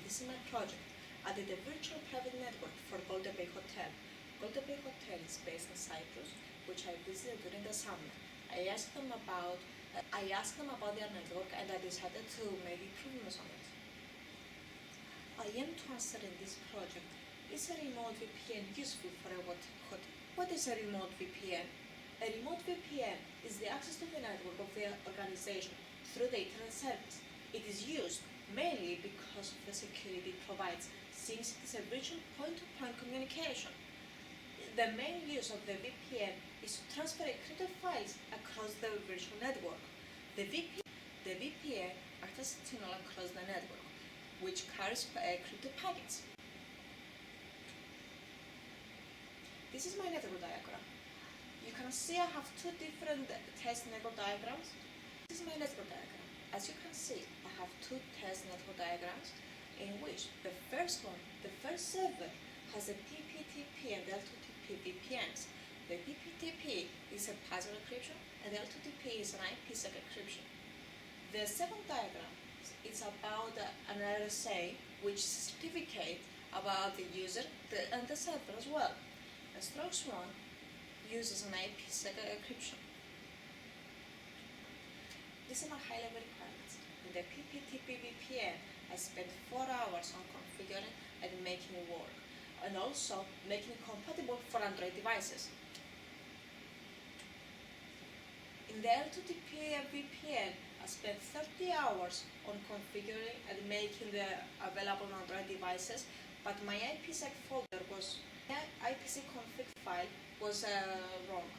this is my project. I did a virtual private network for Golden Bay Hotel. Golden Bay Hotel is based in Cyprus, which I visited during the summer. I asked them about their network, and I decided to make improvements on it. I am to answer in this project, is a remote VPN useful for a hotel? What is a remote VPN? A remote VPN is the access to the network of the organization through the internet service. It is used mainly because of the security it provides, since it is a virtual point-to-point communication. The main use of the VPN is to transfer encrypted files across the virtual network. The VPN acts as a tunnel across the network, which carries encrypted packets. This is my network diagram. You can see I have two different test network diagrams. This is my network diagram. As you can see, I have two test network diagrams in which the first server has a PPTP and L2TP VPNs. The PPTP is a password encryption and the L2TP is an IPsec encryption. The second diagram is about an RSA, which is a certificate about the user and the server as well. The Strokes one uses an IPsec encryption. These are my high-level requirements. In the PPTP VPN, I spent 4 hours on configuring and making it work, and also making it compatible for Android devices. In the L2TP VPN, I spent 30 hours on configuring and making the available on Android devices, but my IPsec folder was IPsec config file was wrong.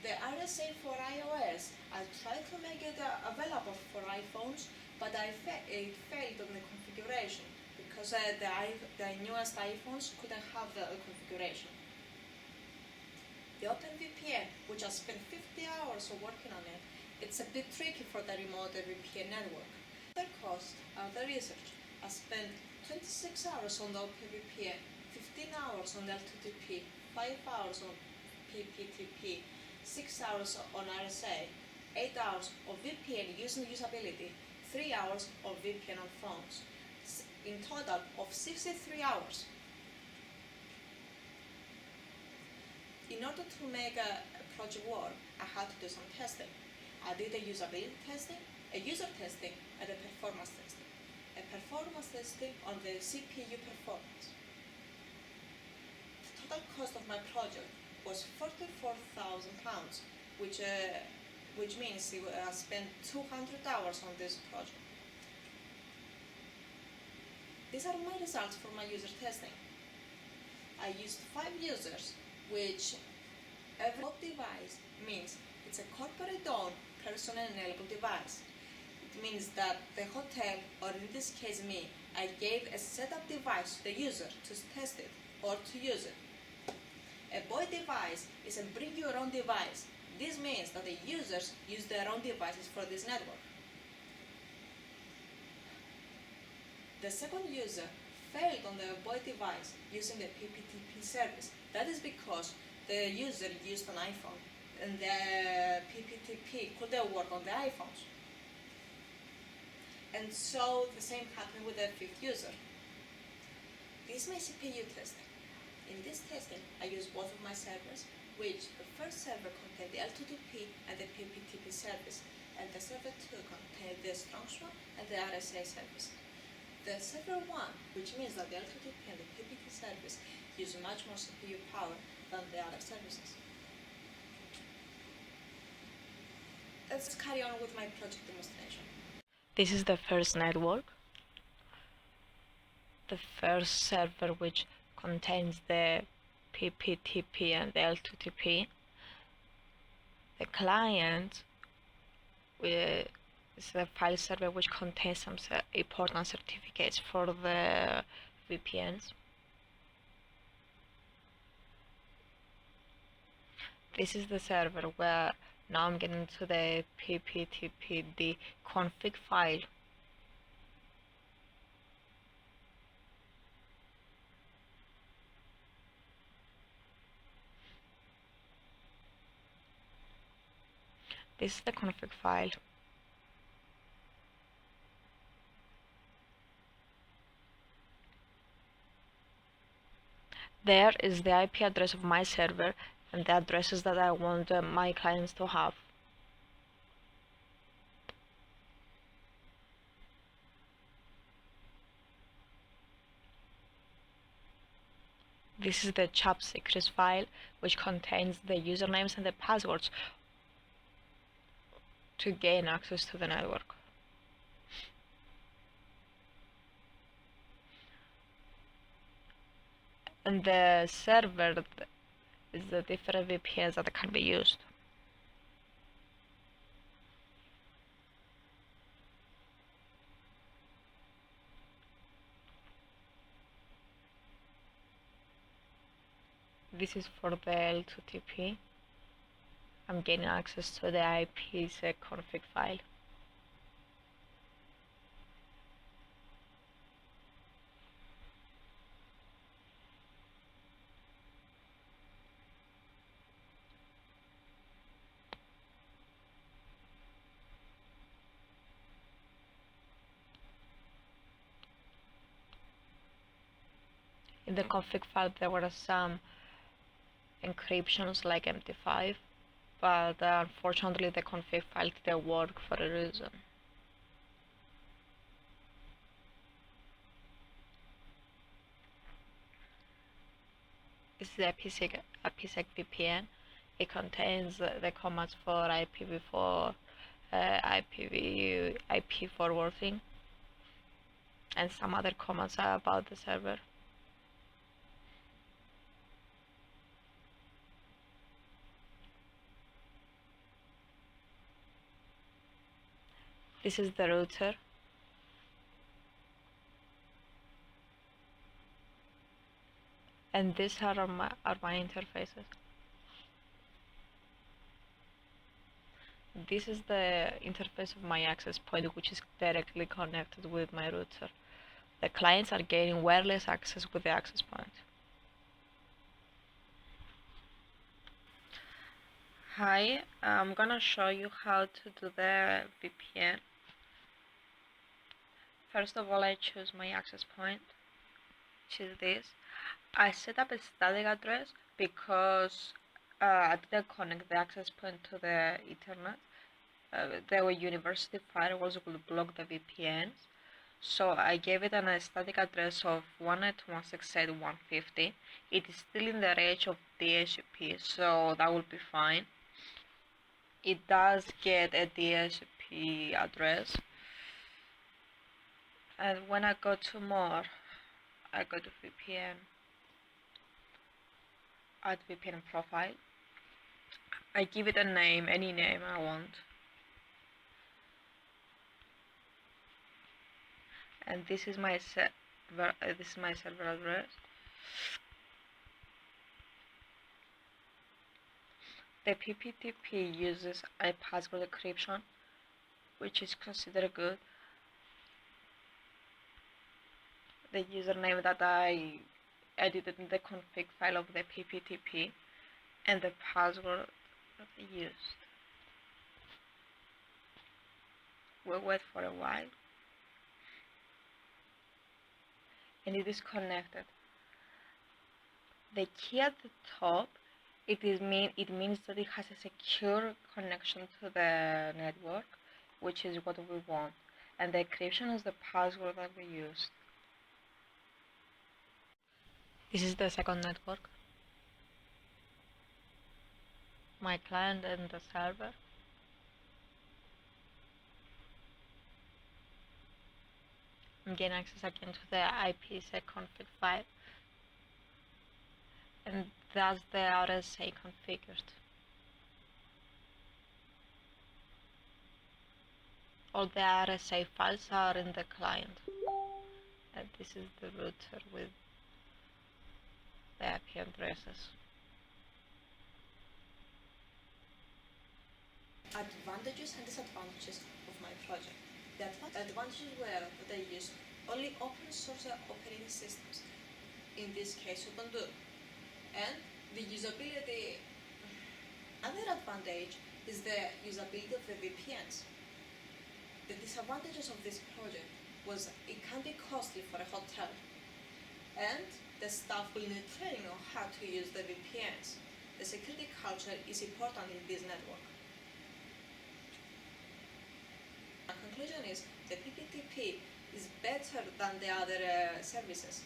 The RSA for iOS, I tried to make it available for iPhones, but it failed on the configuration because the newest iPhones couldn't have the configuration. The OpenVPN, which I spent 50 hours of working on it, it's a bit tricky for the remote VPN network. The cost of the research, I spent 26 hours on the OpenVPN, 15 hours on the L2TP, 5 hours on PPTP, 6 hours on RSA, 8 hours of VPN using usability, 3 hours of VPN on phones, in total of 63 hours. In order to make a project work, I had to do some testing. I did a usability testing, a user testing, and a performance testing. A performance testing on the CPU performance. The total cost of my project was £44,000, which means I spent 200 hours on this project. These are my results for my user testing. I used 5 users, which every device means it's a corporate-owned, person-enabled device. It means that the hotel, or in this case me, I gave a setup device to the user to test it or to use it. A boy device is a bring your own device. This means that the users use their own devices for this network. The second user failed on the boy device using the PPTP service. That is because the user used an iPhone and the PPTP couldn't work on the iPhones. And so the same happened with the fifth user. This is my CPU testing. In this testing, I used both of my servers, which the first server contained the L2TP and the PPTP service, and the server 2 contained the Strokes one and the RSA service. The server 1, which means that the L2TP and the PPT service use much more CPU power than the other services. Let's carry on with my project demonstration. This is the first network. The first server, which contains the PPTP and the L2TP. The client is a file server which contains some important certificates for the VPNs. This is the server where now I'm getting to the PPTPD config file. This is the config file. There is the IP address of my server and the addresses that I want my clients to have. This is the chat secrets file, which contains the usernames and the passwords to gain access to the network. And the server is the different VPNs that can be used. This is for the L2TP. I'm gaining access to the IPsec config file. In the config file there were some encryptions like MD5, but unfortunately the config file didn't work for a reason. This is the IPsec VPN. It contains the commands for IPv4, IP forwarding, and some other commands about the server. This is the router. And these are my interfaces. This is the interface of my access point, which is directly connected with my router. The clients are gaining wireless access with the access point. Hi, I'm gonna show you how to do the VPN. First of all, I choose my access point, which is this. I set up a static address because I didn't connect the access point to the Ethernet. The university firewalls will block the VPNs. So I gave it a static address of 192.168.150. It is still in the range of DHCP, so that will be fine. It does get a DHCP address. And when I go to more, I go to VPN, add VPN profile. I give it a name, any name I want. And this is my server address. The PPTP uses a password encryption, which is considered good. The username that I edited in the config file of the PPTP, and the password that I used. We'll wait for a while. And it is connected. The key at the top, it means that it has a secure connection to the network, which is what we want. And the encryption is the password that we used. This is the second network. My client and the server. I'm getting access again to the IPsec config file. And that's the RSA configured. All the RSA files are in the client. And this is the router with the IP addresses. Advantages and disadvantages of my project. The advantages were that I used only open source operating systems, in this case Ubuntu, and the usability. Another advantage is the usability of the VPNs. The disadvantages of this project was it can be costly for a hotel. and the staff will need training on how to use the VPNs. The security culture is important in this network. My conclusion is the PPTP is better than the other services,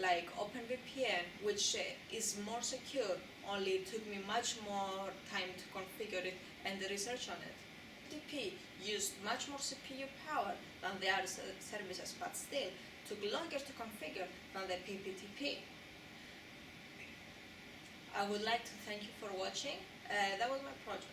like OpenVPN, which is more secure, only took me much more time to configure it and research on it. PPTP used much more CPU power than the other services, but still took longer to configure than the PPTP. I would like to thank you for watching. That was my project.